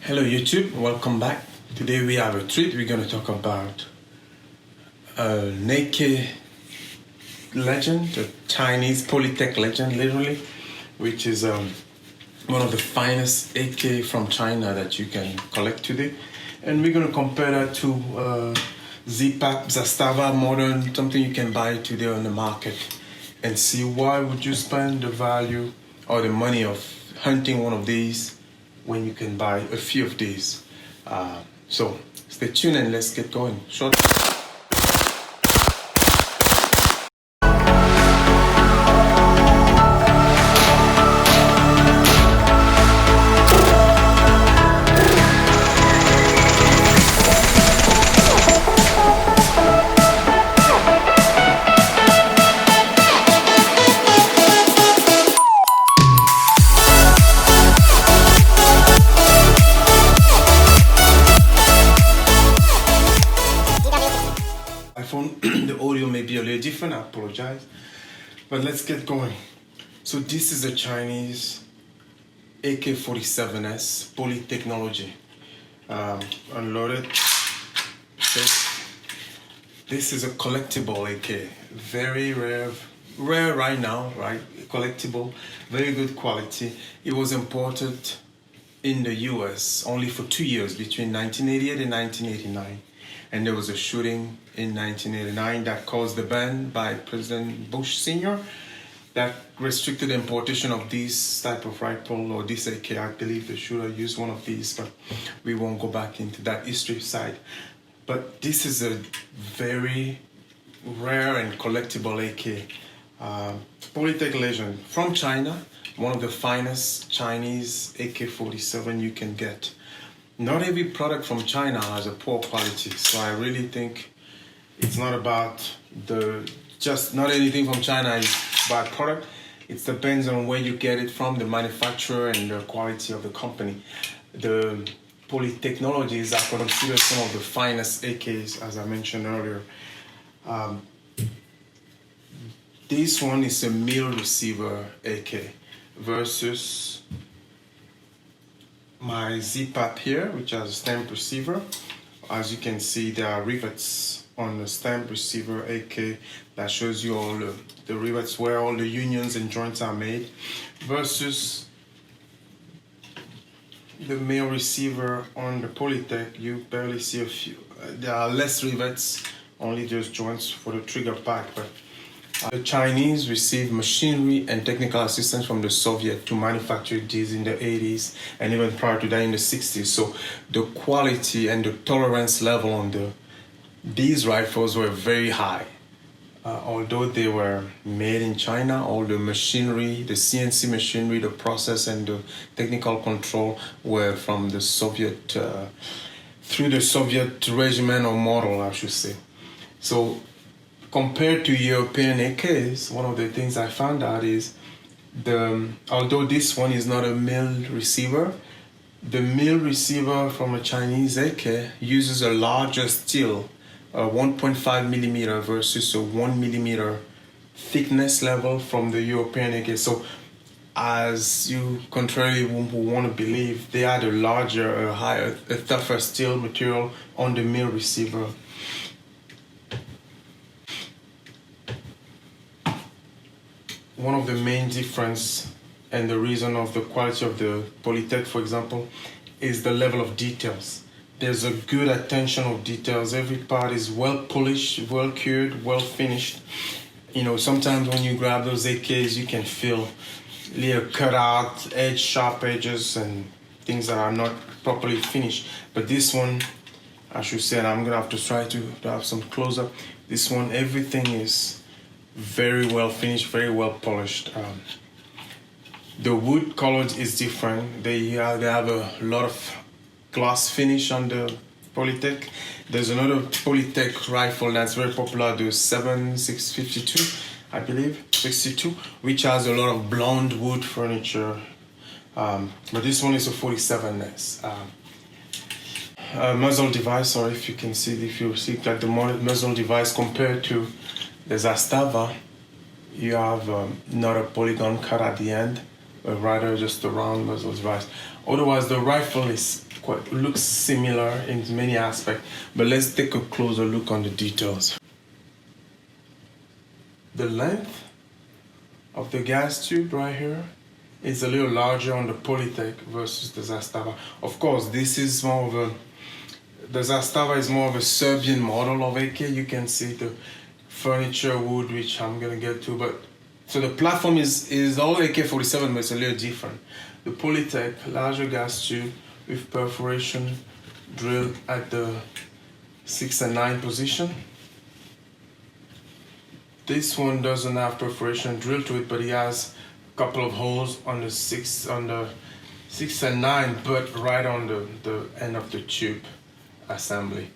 Hello YouTube, welcome back. Today we have a treat. We're going to talk about an AK legend, a Chinese Polytech legend literally, which is one of the finest AK from China that you can collect today. And we're going to compare that to ZPAP, Zastava modern, something you can buy today on the market, and see why would you spend the value or the money of hunting one of these when you can buy a few of these. So stay tuned and let's get going. Short. The audio may be a little different, I apologize, but let's get going. So this is a Chinese AK-47S Poly technology, unloaded. This is a collectible AK, very rare right now, right? Collectible, very good quality. It was imported in the US only for 2 years, between 1988 and 1989. And there was a shooting in 1989 that caused the ban by President Bush Sr. that restricted the importation of this type of rifle or this AK. I believe the shooter used one of these, but we won't go back into that history side. But this is a very rare and collectible AK. Polytech legend from China, one of the finest Chinese AK-47 you can get. Not every product from China has a poor quality, so I really think it's not about not anything from China is bad product. It depends on where you get it from, the manufacturer and the quality of the company. The Poly technologies are considered some of the finest AKs, as I mentioned earlier. This one is a mill receiver AK versus my ZPAP here, which has a stamp receiver. As you can see, there are rivets on the stamp receiver AK that shows you all the rivets where all the unions and joints are made, versus the mill receiver on the Polytech. You barely see a few. There are less rivets, only just joints for the trigger pack. But the Chinese received machinery and technical assistance from the Soviet to manufacture these in the 80s and even prior to that in the 60s. So the quality and the tolerance level on these rifles were very high. Although they were made in China, all the machinery, the CNC machinery, the process and the technical control were from the Soviet, through the Soviet regiment or model, I should say. So compared to European AKs, one of the things I found out is although this one is not a mill receiver, the mill receiver from a Chinese AK uses a larger steel, 1.5 millimeter versus a 1 millimeter thickness level from the European AK. So as you contrarily want to believe, they had a larger, a tougher steel material on the mill receiver. One of the main difference and the reason of the quality of the Polytech, for example, is the level of details. There's a good attention of details. Every part is well polished, well cured, well finished. You know, sometimes when you grab those AKs, you can feel little cut out, sharp edges and things that are not properly finished. But this one, I should say, and I'm gonna have to try to have some close up. This one, everything is very well finished, very well polished. The wood color is different. They have a lot of gloss finish on the Polytech. There's another Polytech rifle that's very popular, the 652, I believe, 62, which has a lot of blonde wood furniture. But this one is a 47S. Muzzle device, sorry if you can see, like the muzzle device compared to the Zastava, you have not a polygon cut at the end, but rather just a round muzzle device. Otherwise, the rifle is looks similar in many aspects, but let's take a closer look on the details. The length of the gas tube right here is a little larger on the Polytech versus the Zastava. Of course, this is more of the Zastava is more of a Serbian model of AK. You can see the furniture wood, which I'm gonna get to, but so the platform is all AK-47, but it's a little different. The Polytech, larger gas tube with perforation drilled at the 6 and 9 position. This one doesn't have perforation drilled to it, but it has a couple of holes on the 6 and 9, but right on the end of the tube assembly.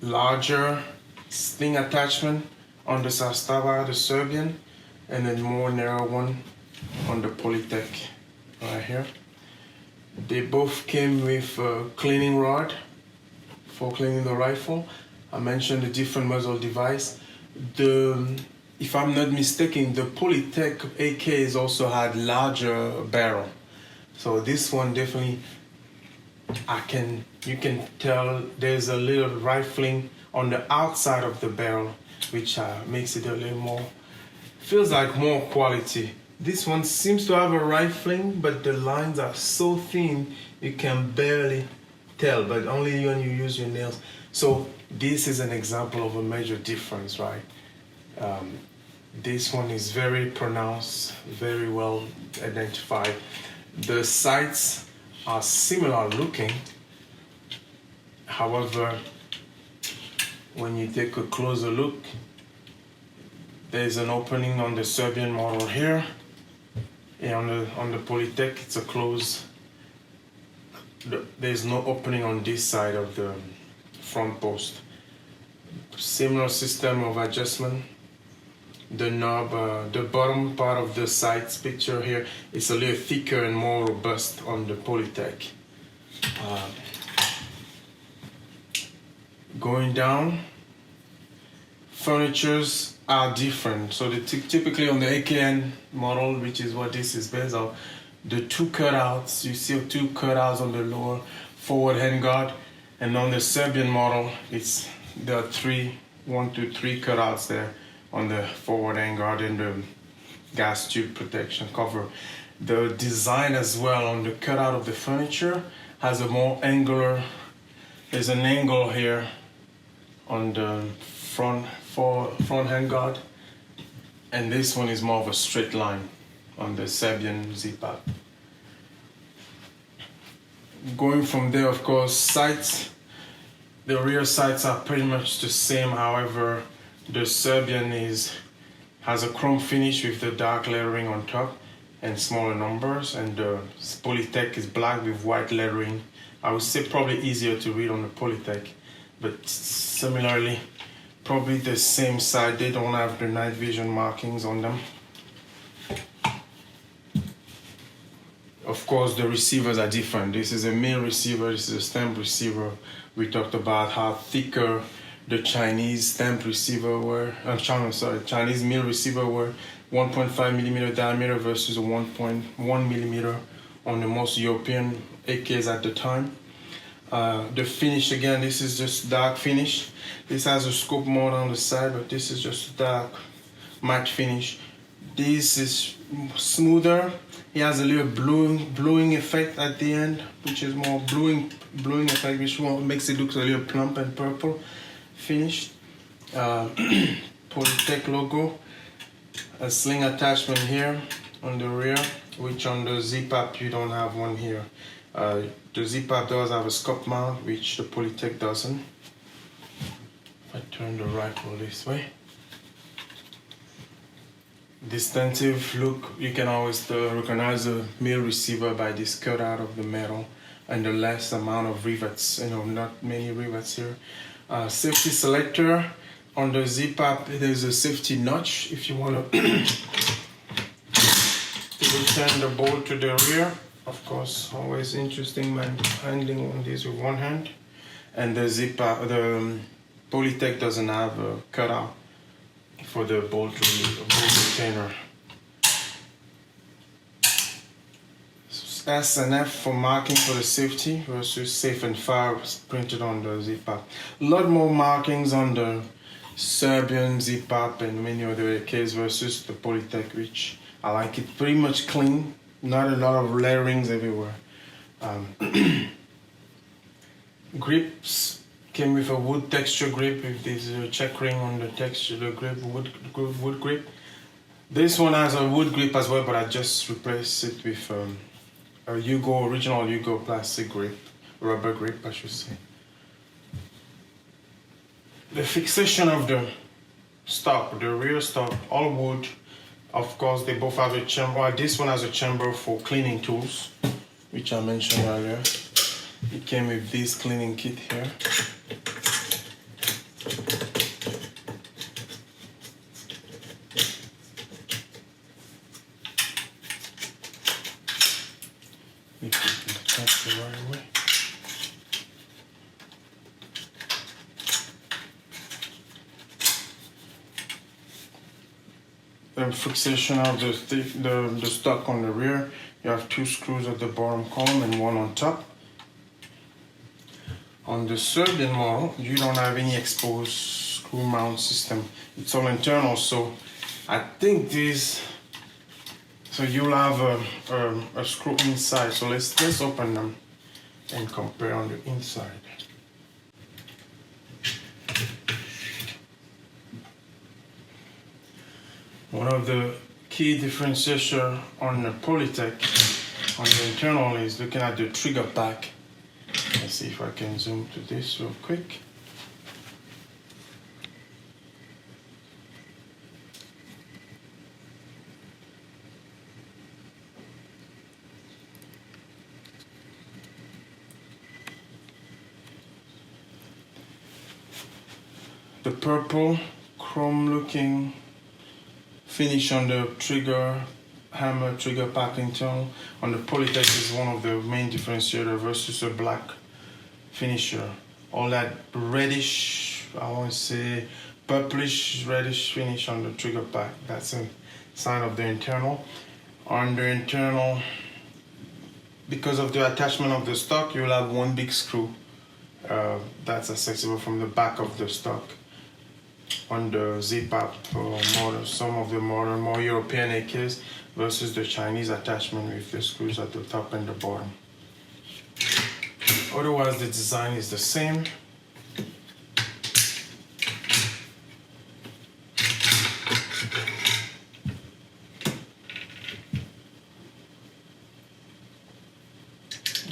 Larger sling attachment on the Zastava, the Serbian, and then more narrow one on the Polytech right here. They both came with a cleaning rod for cleaning the rifle. I mentioned the different muzzle device. If I'm not mistaken, the Polytech AKs also had larger barrel. So this one definitely, you can tell there's a little rifling on the outside of the barrel, which makes it a little more, feels like more quality. This one seems to have a rifling, but the lines are so thin you can barely tell, but only when you use your nails. So this is an example of a major difference, right? This one is very pronounced, very well identified. The sights are similar looking. However, when you take a closer look, there's an opening on the Serbian model here, and on the Polytech it's a close. There's no opening on this side of the front post. Similar system of adjustment. The knob, the bottom part of the sights picture here is a little thicker and more robust on the Polytech. Going down, furnitures are different. So typically on the AKN model, which is what this is based on, the two cutouts, you see two cutouts on the lower forward handguard, and on the Serbian model, there are 1 to 3 cutouts there on the forward handguard and the gas tube protection cover. The design as well on the cutout of the furniture has a more angular, there's an angle here on the front handguard, and this one is more of a straight line on the Serbian ZPAP. Going from there, of course, sights, the rear sights are pretty much the same. However, the Serbian has a chrome finish with the dark lettering on top and smaller numbers, and the Polytech is black with white lettering. I would say probably easier to read on the Polytech, but similarly, probably the same side. They don't have the night vision markings on them. Of course, the receivers are different. This is a mill receiver, this is a stamp receiver. We talked about how thicker the Chinese stamp receiver were, Chinese mill receiver were 1.5 millimeter diameter versus a 1.1 millimeter on the most European AKs at the time. The finish, again, this is just dark finish. This has a scope mode on the side, but this is just dark matte finish. This is smoother. It has a little bluing effect at the end, which is more bluing effect, which makes it look a little plump and purple finished. Polytech logo. A sling attachment here on the rear, which on the ZPAP you don't have one here. The ZPAP does have a scope mount, which the Polytech doesn't. If I turn the rifle this way. Distinctive look, you can always recognize the mill receiver by this cutout of the metal and the less amount of rivets, not many rivets here. Safety selector, on the ZPAP there's a safety notch if you want to return the bolt to the rear. Of course, always interesting handling on this with one hand. And the ZPAP, the Polytech doesn't have a cutout for the bolt retainer. S and F for marking for the safety versus safe and fire printed on the ZPAP. A lot more markings on the Serbian ZPAP and many other AKs versus the Polytech, which I like it pretty much clean, not a lot of layerings everywhere. Grips came with a wood texture grip with this checkering on the texture, the grip, wood grip. This one has a wood grip as well, but I just replaced it with a original Yugo plastic grip, rubber grip I should say. The fixation of the stock, the rear stock, all wood. Of course, they both have a chamber. Well, this one has a chamber for cleaning tools, which I mentioned earlier. It came with this cleaning kit here. If you can attach the right way. The fixation of the stock on the rear. You have 2 screws at the bottom column and 1 on top. On the Serbian model, you don't have any exposed screw mount system. It's all internal, so I think this. So you'll have a screw inside. So let's open them and compare on the inside. One of the key differentiation on the Polytech on the internal is looking at the trigger pack. Let's see if I can zoom to this real quick. The purple chrome looking finish on the trigger hammer trigger pack internal on the Polytech is one of the main differentiator versus a black finisher. All that reddish, I want to say purplish reddish finish on the trigger pack, that's a sign of the internal. On the internal, because of the attachment of the stock, you'll have 1 big screw that's accessible from the back of the stock. On the ZPAP model, some of the modern, more European AKs versus the Chinese attachment with the screws at the top and the bottom. Otherwise, the design is the same.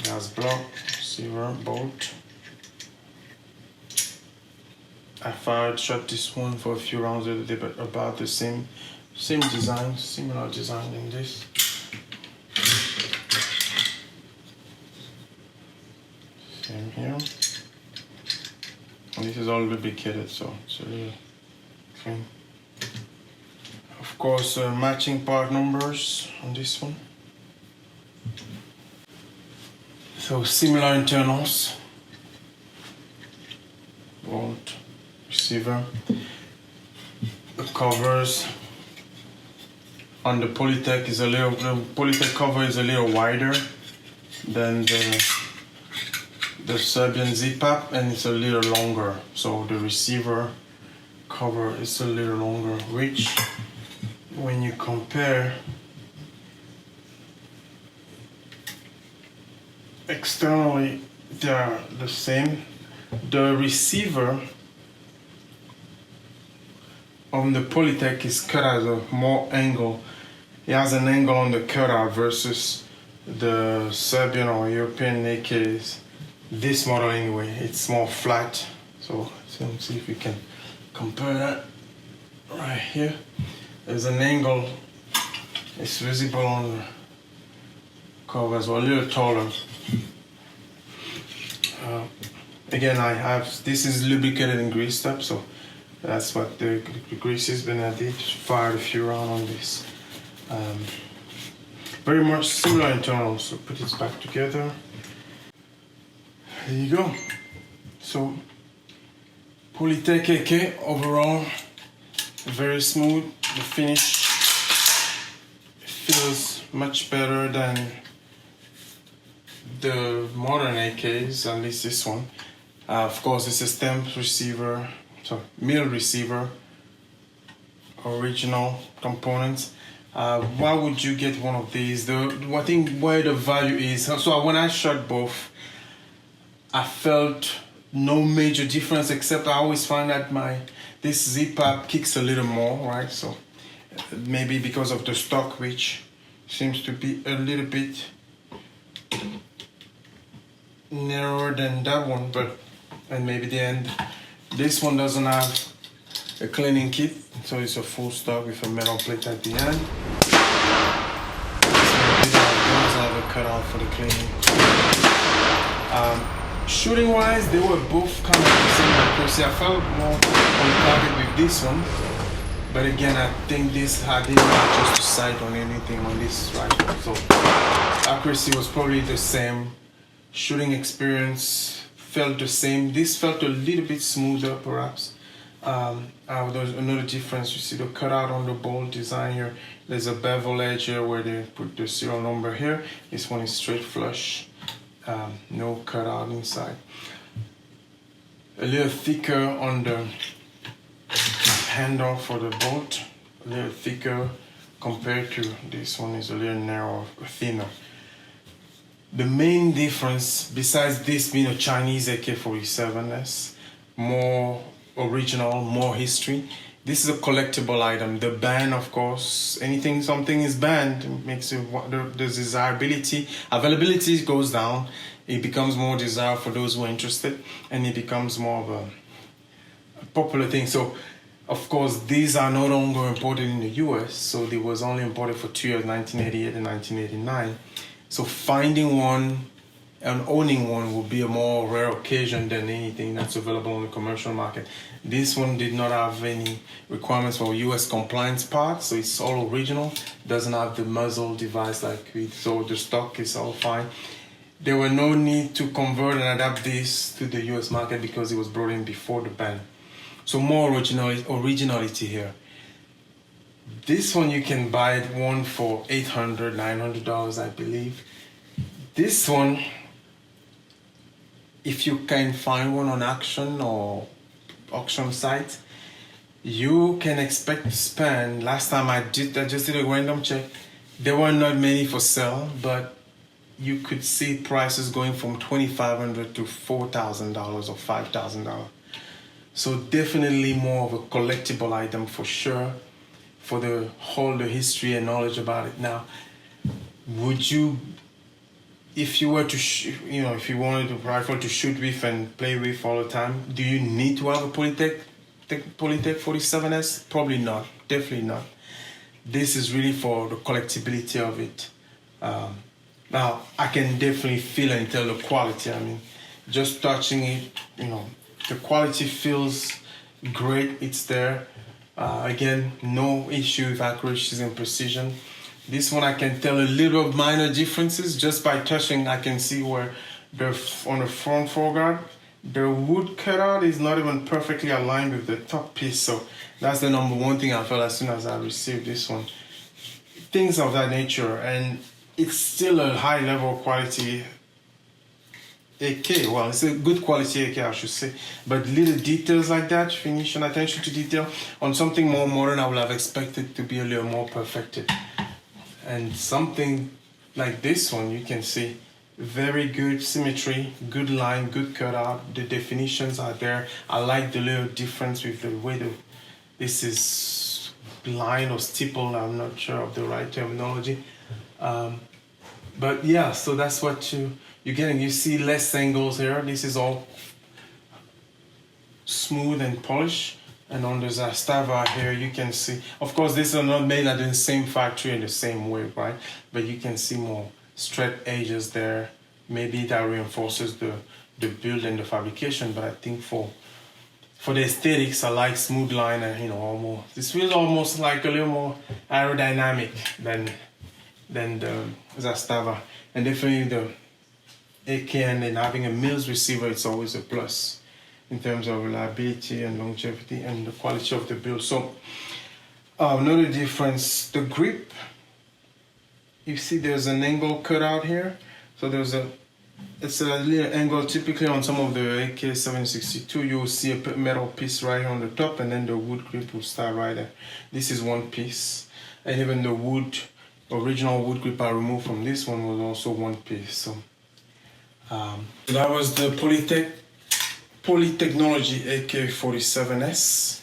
Gas block, silver bolt. I shot this one for a few rounds the other day, but about the same design, similar design in this. Same here. And this is all lubricated, so it's a little clean. Of course, matching part numbers on this one. So similar internals. Bolt. Receiver. The covers on the Polytech the Polytech cover is a little wider than the Serbian ZPAP, and it's a little longer. So the receiver cover is a little longer, which when you compare externally, they are the same. The receiver on the Polytech is cut at a more angle. It has an angle on the cutout versus the Serbian or European AKs. This model anyway, it's more flat. So let's see if we can compare that right here. There's an angle, it's visible on the cover as well, a little taller. Again, this is lubricated and greased up, so that's what the grease has been. I did fired a few rounds on this. Very much similar internal, so put it back together. There you go. So Polytech AK overall, very smooth. The finish feels much better than the modern AKs, at least this one. Of course, it's a stem receiver, so mill receiver, original components. Why would you get one of these? I think where the value is. So when I shot both, I felt no major difference, except I always find that this ZPAP kicks a little more, right? So maybe because of the stock, which seems to be a little bit narrower than that one, and maybe the end. This one doesn't have a cleaning kit, so it's a full stock with a metal plate at the end. This one does have a cutout for the cleaning. Shooting wise, they were both kind of the same accuracy. I felt more on target with this one, but again, I think I didn't adjust the sight on anything on this rifle, so accuracy was probably the same. Shooting experience felt the same. This felt a little bit smoother, perhaps. There's another difference. You see the cutout on the bolt design here. There's a bevel edge here where they put the serial number here. This one is straight flush. No cutout inside. A little thicker on the handle for the bolt. A little thicker compared to this one is a little narrower, thinner. The main difference, besides this being a Chinese AK-47S, more original, more history, this is a collectible item. The band, of course, something is banned, makes it, the desirability, availability goes down. It becomes more desirable for those who are interested, and it becomes more of a popular thing. So, of course, these are no longer imported in the US, so they was only imported for 2 years, 1988 and 1989. So finding one and owning one will be a more rare occasion than anything that's available on the commercial market. This one did not have any requirements for US compliance parts, so it's all original. Doesn't have the muzzle device so the stock is all fine. There were no need to convert and adapt this to the US market because it was brought in before the ban. So more originality here. This one you can buy one for $800, $900, I believe. This one, if you can find one on auction or auction site, you can expect to spend. Last time I just did a random check. There were not many for sale, but you could see prices going from $2,500 to $4,000 or $5,000. So definitely more of a collectible item for sure. For the history and knowledge about it. Now, would you, if you were to, if you wanted a rifle to shoot with and play with all the time, do you need to have a Polytech 47S? Probably not. Definitely not. This is really for the collectability of it. Now, I can definitely feel and tell the quality. I mean, just touching it, the quality feels great. It's there. Again, no issue with accuracy and precision. This one I can tell a little minor differences just by touching. I can see where on the front foreguard, the wood cutout is not even perfectly aligned with the top piece. So that's the number one thing I felt as soon as I received this one. Things of that nature, and it's still a high level quality AK. Well, it's a good quality AK, I should say. But little details like that, finish and attention to detail, on something more modern, I would have expected to be a little more perfected. And something like this one, you can see very good symmetry, good line, good cutout. The definitions are there. I like the little difference with the way this is line or stipple. I'm not sure of the right terminology. But yeah, so that's what you're getting. You see less angles here. This is all smooth and polished. And on the Zastava here, you can see, of course, these are not made at the same factory in the same way, right? But you can see more straight edges there. Maybe that reinforces the build and the fabrication. But I think for the aesthetics, I like smooth line and almost. This feels almost like a little more aerodynamic than the Zastava. And definitely the AK and then having a mills receiver, it's always a plus in terms of reliability and longevity and the quality of the build. So another difference, the grip. You see there's an angle cut out here. So there's a It's a little angle. Typically on some of the AK-762, you'll see a metal piece right here on the top, and then the wood grip will start right there. This is one piece, and even the original wood grip I removed from this one was also one piece. So that was the Polytechnology AK-47S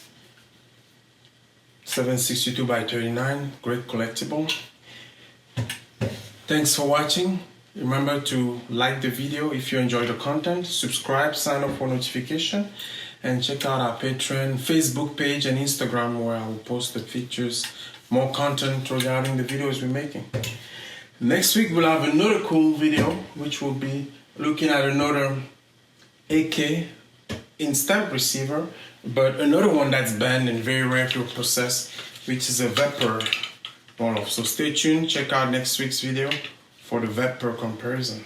762x39, great collectible. Thanks for watching. Remember to like the video if you enjoy the content, subscribe, sign up for notification, and check out our Patreon, Facebook page, and Instagram, where I will post the pictures, more content regarding the videos we're making. Next week we'll have another cool video, which will be looking at another AK instant receiver, but another one that's banned and very rare to possess, which is a vapor roll-off. So stay tuned, check out next week's video for the vapor comparison.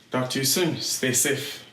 Talk to you soon. Stay safe.